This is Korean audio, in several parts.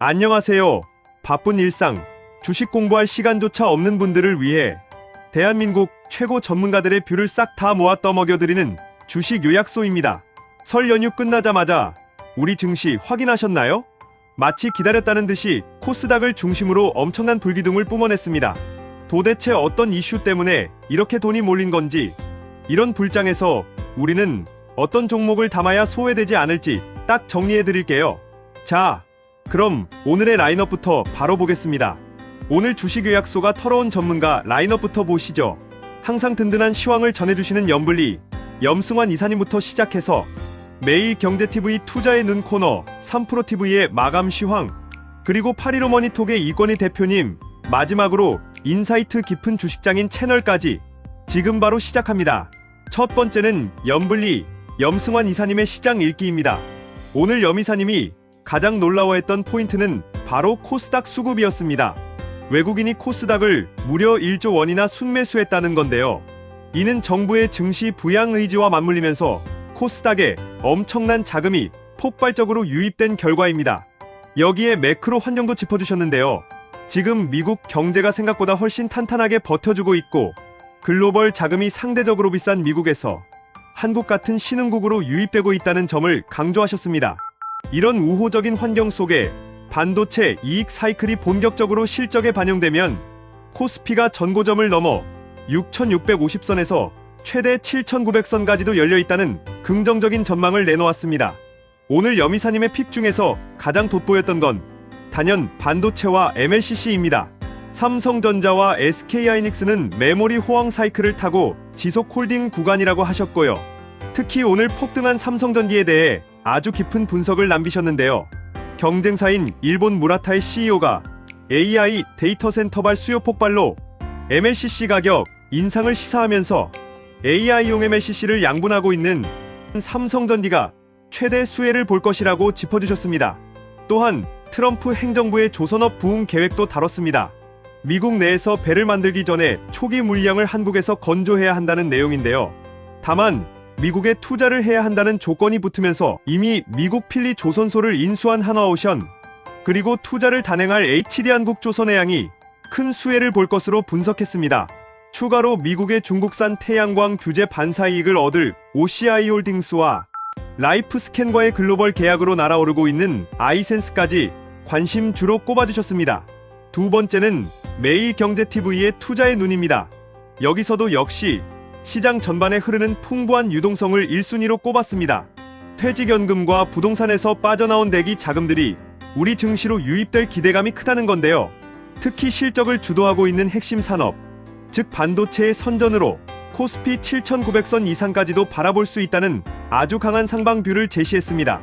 안녕하세요. 바쁜 일상, 주식 공부할 시간조차 없는 분들을 위해 대한민국 최고 전문가들의 뷰를 싹 다 모아 떠먹여드리는 주식 요약소입니다. 설 연휴 끝나자마자 우리 증시 확인하셨나요? 마치 기다렸다는 듯이 코스닥을 중심으로 엄청난 불기둥을 뿜어냈습니다. 도대체 어떤 이슈 때문에 이렇게 돈이 몰린 건지, 이런 불장에서 우리는 어떤 종목을 담아야 소외되지 않을지 딱 정리해드릴게요. 자, 그럼 오늘의 라인업부터 바로 보겠습니다. 오늘 주식 요약소가 털어온 전문가 라인업부터 보시죠. 항상 든든한 시황을 전해주시는 염블리, 염승환 이사님부터 시작해서 매일 경제TV 투자의 눈 코너, 3프로TV의 마감 시황, 그리고 815 머니톡의 이권희 대표님, 마지막으로 인사이트 깊은 주식장인 채널까지 지금 바로 시작합니다. 첫 번째는 염블리, 염승환 이사님의 시장 읽기입니다. 오늘 염 이사님이 가장 놀라워했던 포인트는 바로 코스닥 수급이었습니다. 외국인이 코스닥을 무려 1조 원이나 순매수했다는 건데요. 이는 정부의 증시 부양 의지와 맞물리면서 코스닥에 엄청난 자금이 폭발적으로 유입된 결과입니다. 여기에 매크로 환경도 짚어주셨는데요. 지금 미국 경제가 생각보다 훨씬 탄탄하게 버텨주고 있고, 글로벌 자금이 상대적으로 비싼 미국에서 한국 같은 신흥국으로 유입되고 있다는 점을 강조하셨습니다. 이런 우호적인 환경 속에 반도체 이익 사이클이 본격적으로 실적에 반영되면 코스피가 전고점을 넘어 6,650선에서 최대 7,900선까지도 열려있다는 긍정적인 전망을 내놓았습니다. 오늘 염이사님의 픽 중에서 가장 돋보였던 건 단연 반도체와 MLCC입니다. 삼성전자와 SK하이닉스는 메모리 호황 사이클을 타고 지속 홀딩 구간이라고 하셨고요. 특히 오늘 폭등한 삼성전기에 대해 아주 깊은 분석을 남기셨는데요. 경쟁사인 일본 무라타의 CEO가 AI 데이터 센터발 수요 폭발로 MLCC 가격 인상을 시사하면서 AI용 MLCC를 양분하고 있는 삼성전기가 최대 수혜를 볼 것이라고 짚어주셨습니다. 또한 트럼프 행정부의 조선업 부흥 계획도 다뤘습니다. 미국 내에서 배를 만들기 전에 초기 물량을 한국에서 건조해야 한다는 내용인데요. 다만 미국에 투자를 해야 한다는 조건이 붙으면서 이미 미국 필리 조선소를 인수한 한화오션, 그리고 투자를 단행할 HD한국조선해양이 큰 수혜를 볼 것으로 분석했습니다. 추가로 미국의 중국산 태양광 규제 반사 이익을 얻을 OCI홀딩스와 라이프스캔과의 글로벌 계약으로 날아오르고 있는 아이센스까지 관심주로 꼽아주셨습니다. 두 번째는 매일경제TV의 투자의 눈입니다. 여기서도 역시 시장 전반에 흐르는 풍부한 유동성을 1순위로 꼽았습니다. 퇴직연금과 부동산에서 빠져나온 대기 자금들이 우리 증시로 유입될 기대감이 크다는 건데요. 특히 실적을 주도하고 있는 핵심 산업, 즉 반도체의 선전으로 코스피 7,900선 이상까지도 바라볼 수 있다는 아주 강한 상방뷰를 제시했습니다.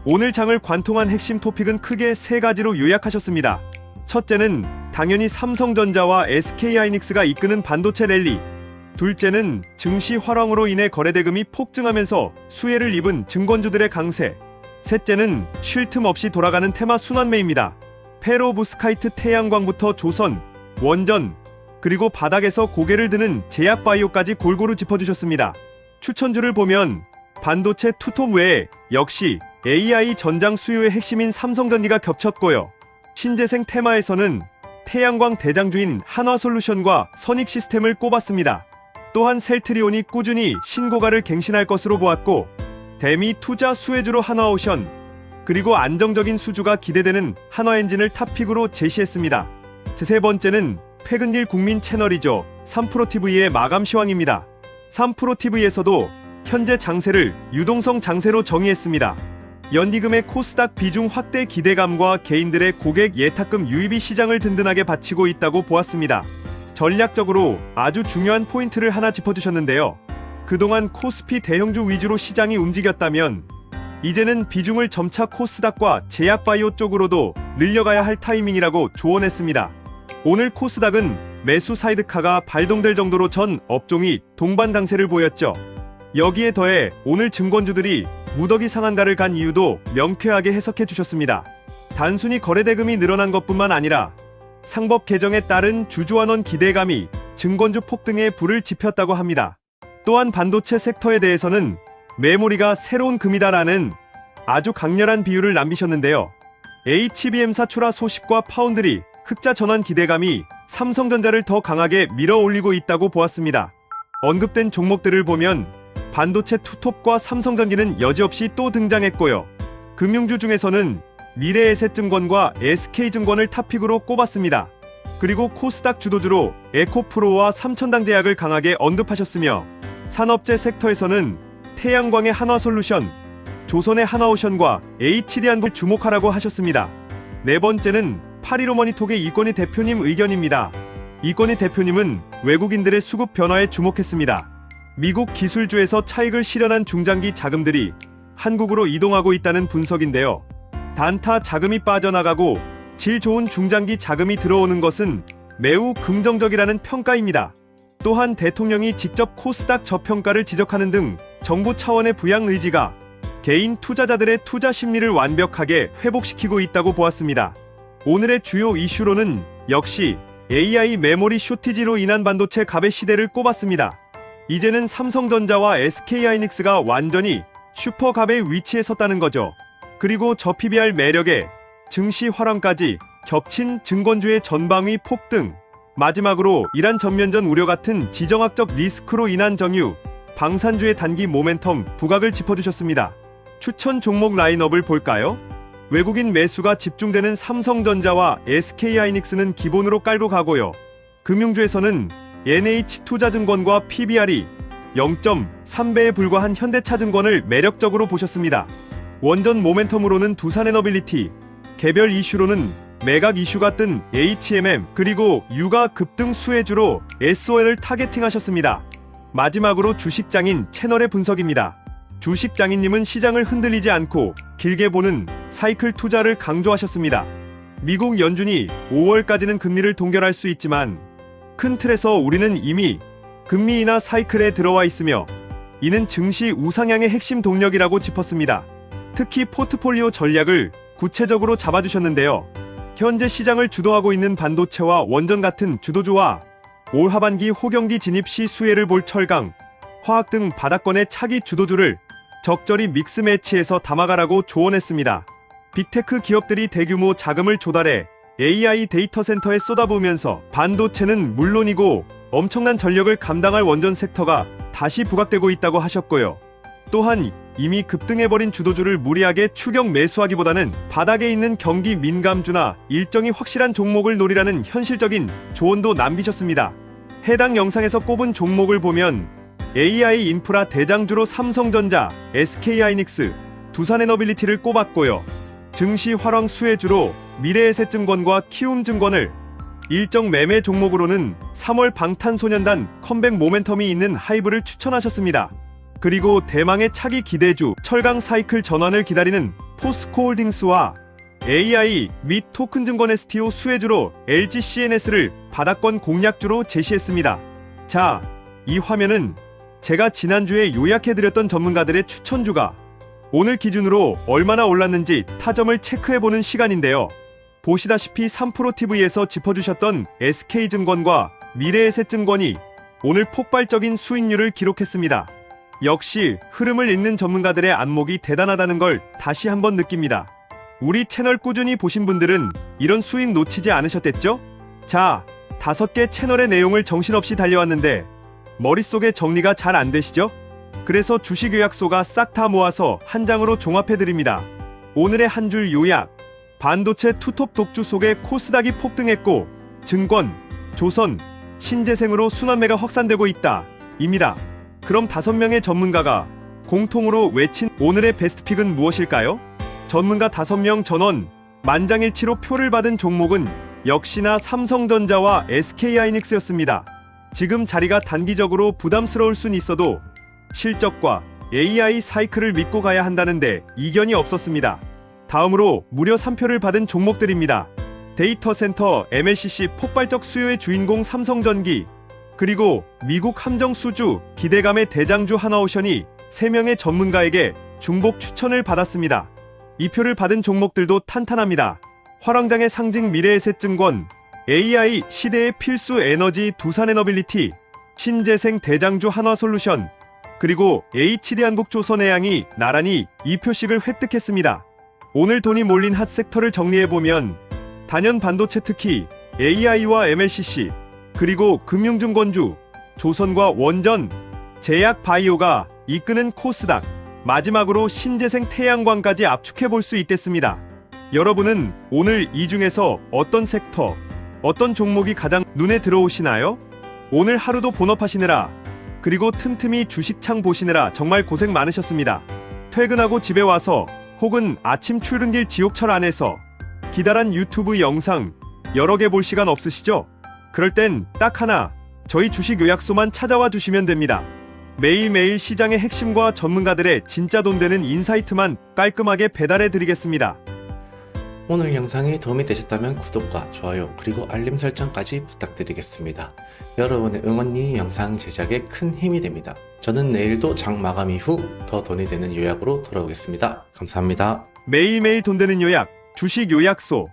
오늘 장을 관통한 핵심 토픽은 크게 세 가지로 요약하셨습니다. 첫째는 당연히 삼성전자와 SK하이닉스가 이끄는 반도체 랠리, 둘째는 증시 활황으로 인해 거래대금이 폭증하면서 수혜를 입은 증권주들의 강세, 셋째는 쉴 틈 없이 돌아가는 테마 순환매입니다. 페로부스카이트 태양광부터 조선, 원전, 그리고 바닥에서 고개를 드는 제약바이오까지 골고루 짚어주셨습니다. 추천주를 보면 반도체 투톱 외에 역시 AI 전장 수요의 핵심인 삼성전기가 겹쳤고요. 신재생 테마에서는 태양광 대장주인 한화솔루션과 선익시스템을 꼽았습니다. 또한 셀트리온이 꾸준히 신고가를 갱신할 것으로 보았고, 대미 투자 수혜주로 한화오션, 그리고 안정적인 수주가 기대되는 한화엔진을 탑픽으로 제시했습니다. 세 번째는 최근일 국민 채널이죠. 3프로TV의 마감 시황입니다. 3프로TV에서도 현재 장세를 유동성 장세로 정의했습니다. 연기금의 코스닥 비중 확대 기대감과 개인들의 고객 예탁금 유입이 시장을 든든하게 받치고 있다고 보았습니다. 전략적으로 아주 중요한 포인트를 하나 짚어주셨는데요. 그동안 코스피 대형주 위주로 시장이 움직였다면 이제는 비중을 점차 코스닥과 제약바이오 쪽으로도 늘려가야 할 타이밍이라고 조언했습니다. 오늘 코스닥은 매수 사이드카가 발동될 정도로 전 업종이 동반당세를 보였죠. 여기에 더해 오늘 증권주들이 무더기 상한가를 간 이유도 명쾌하게 해석해 주셨습니다. 단순히 거래대금이 늘어난 것뿐만 아니라 상법 개정에 따른 주주환원 기대감이 증권주 폭등에 불을 지폈다고 합니다. 또한 반도체 섹터에 대해서는 메모리가 새로운 금이다라는 아주 강렬한 비유를 남기셨는데요. HBM사 출하 소식과 파운드리, 흑자 전환 기대감이 삼성전자를 더 강하게 밀어올리고 있다고 보았습니다. 언급된 종목들을 보면 반도체 투톱과 삼성전기는 여지없이 또 등장했고요. 금융주 중에서는 미래에셋증권과 SK증권을 탑픽으로 꼽았습니다. 그리고 코스닥 주도주로 에코프로와 삼천당제약을 강하게 언급하셨으며 산업재 섹터에서는 태양광의 한화솔루션, 조선의 하나오션과 HD한국을 주목하라고 하셨습니다. 네 번째는 815 머니톡의 이건희 대표님 의견입니다. 이건희 대표님은 외국인들의 수급 변화에 주목했습니다. 미국 기술주에서 차익을 실현한 중장기 자금들이 한국으로 이동하고 있다는 분석인데요. 단타 자금이 빠져나가고 질 좋은 중장기 자금이 들어오는 것은 매우 긍정적이라는 평가입니다. 또한 대통령이 직접 코스닥 저평가를 지적하는 등 정부 차원의 부양 의지가 개인 투자자들의 투자 심리를 완벽하게 회복시키고 있다고 보았습니다. 오늘의 주요 이슈로는 역시 AI 메모리 쇼티지로 인한 반도체 갑의 시대를 꼽았습니다. 이제는 삼성전자와 SK하이닉스가 완전히 슈퍼갑의 위치에 섰다는 거죠. 그리고 저 PBR 매력에 증시 활황까지 겹친 증권주의 전방위 폭등, 마지막으로 이란 전면전 우려 같은 지정학적 리스크로 인한 정유, 방산주의 단기 모멘텀 부각을 짚어주셨습니다. 추천 종목 라인업을 볼까요? 외국인 매수가 집중되는 삼성전자와 SK하이닉스는 기본으로 깔고 가고요. 금융주에서는 NH투자증권과 PBR이 0.3배에 불과한 현대차증권을 매력적으로 보셨습니다. 원전 모멘텀으로는 두산에너빌리티, 개별 이슈로는 매각 이슈가 뜬 HMM 그리고 유가 급등 수혜주로 SON을 타겟팅하셨습니다. 마지막으로 주식장인 채널의 분석입니다. 주식장인님은 시장을 흔들리지 않고 길게 보는 사이클 투자를 강조하셨습니다. 미국 연준이 5월까지는 금리를 동결할 수 있지만 큰 틀에서 우리는 이미 금리 인하 사이클에 들어와 있으며 이는 증시 우상향의 핵심 동력이라고 짚었습니다. 특히 포트폴리오 전략을 구체적으로 잡아주셨는데요. 현재 시장을 주도하고 있는 반도체와 원전 같은 주도주와 올 하반기 호경기 진입 시 수혜를 볼 철강, 화학 등 바닥권의 차기 주도주를 적절히 믹스 매치해서 담아가라고 조언했습니다. 빅테크 기업들이 대규모 자금을 조달해 AI 데이터 센터에 쏟아부으면서 반도체는 물론이고 엄청난 전력을 감당할 원전 섹터가 다시 부각되고 있다고 하셨고요. 또한 이미 급등해버린 주도주를 무리하게 추격 매수하기보다는 바닥에 있는 경기 민감주나 일정이 확실한 종목을 노리라는 현실적인 조언도 남기셨습니다. 해당 영상에서 꼽은 종목을 보면 AI 인프라 대장주로 삼성전자, SK하이닉스, 두산에너빌리티를 꼽았고요. 증시 활황 수혜주로 미래에셋증권과 키움증권을, 일정 매매 종목으로는 3월 방탄소년단 컴백 모멘텀이 있는 하이브를 추천하셨습니다. 그리고 대망의 차기 기대주 철강 사이클 전환을 기다리는 포스코홀딩스와 AI 및 토큰증권 STO 수혜주로 LGCNS를 바닥권 공략주로 제시했습니다. 자, 이 화면은 제가 지난주에 요약해드렸던 전문가들의 추천주가 오늘 기준으로 얼마나 올랐는지 타점을 체크해보는 시간인데요. 보시다시피 3프로TV에서 짚어주셨던 SK증권과 미래에셋증권이 오늘 폭발적인 수익률을 기록했습니다. 역시 흐름을 읽는 전문가들의 안목이 대단하다는 걸 다시 한번 느낍니다. 우리 채널 꾸준히 보신 분들은 이런 수익 놓치지 않으셨댔죠? 자, 5개 채널의 내용을 정신없이 달려왔는데 머릿속에 정리가 잘 안 되시죠? 그래서 주식 요약소가 싹 다 모아서 한 장으로 종합해드립니다. 오늘의 한 줄 요약. 반도체 투톱 독주 속에 코스닥이 폭등했고 증권, 조선, 신재생으로 순환매가 확산되고 있다. 입니다. 그럼 5명의 전문가가 공통으로 외친 오늘의 베스트픽은 무엇일까요? 전문가 5명 전원 만장일치로 표를 받은 종목은 역시나 삼성전자와 SK하이닉스였습니다. 지금 자리가 단기적으로 부담스러울 순 있어도 실적과 AI 사이클을 믿고 가야 한다는데 이견이 없었습니다. 다음으로 무려 3표를 받은 종목들입니다. 데이터 센터 MLCC 폭발적 수요의 주인공 삼성전기, 그리고 미국 함정 수주 기대감의 대장주 하나오션이 3명의 전문가에게 중복 추천을 받았습니다. 이 표를 받은 종목들도 탄탄합니다. 화랑장의 상징 미래에셋증권, AI 시대의 필수 에너지 두산에너빌리티, 신재생 대장주 한화솔루션, 그리고 HD한국조선해양이 나란히 2표씩을 획득했습니다. 오늘 돈이 몰린 핫섹터를 정리해보면 단연 반도체, 특히 AI와 MLCC, 그리고 금융증권주, 조선과 원전, 제약, 바이오가 이끄는 코스닥, 마지막으로 신재생, 태양광까지 압축해볼 수 있겠습니다. 여러분은 오늘 이 중에서 어떤 섹터, 어떤 종목이 가장 눈에 들어오시나요? 오늘 하루도 본업하시느라, 그리고 틈틈이 주식창 보시느라 정말 고생 많으셨습니다. 퇴근하고 집에 와서 혹은 아침 출근길 지옥철 안에서 기다란 유튜브 영상 여러 개 볼 시간 없으시죠? 그럴 땐 딱 하나, 저희 주식 요약소만 찾아와 주시면 됩니다. 매일매일 시장의 핵심과 전문가들의 진짜 돈 되는 인사이트만 깔끔하게 배달해 드리겠습니다. 오늘 영상이 도움이 되셨다면 구독과 좋아요 그리고 알림 설정까지 부탁드리겠습니다. 여러분의 응원이 영상 제작에 큰 힘이 됩니다. 저는 내일도 장 마감 이후 더 돈이 되는 요약으로 돌아오겠습니다. 감사합니다. 매일매일 돈 되는 요약, 주식 요약소.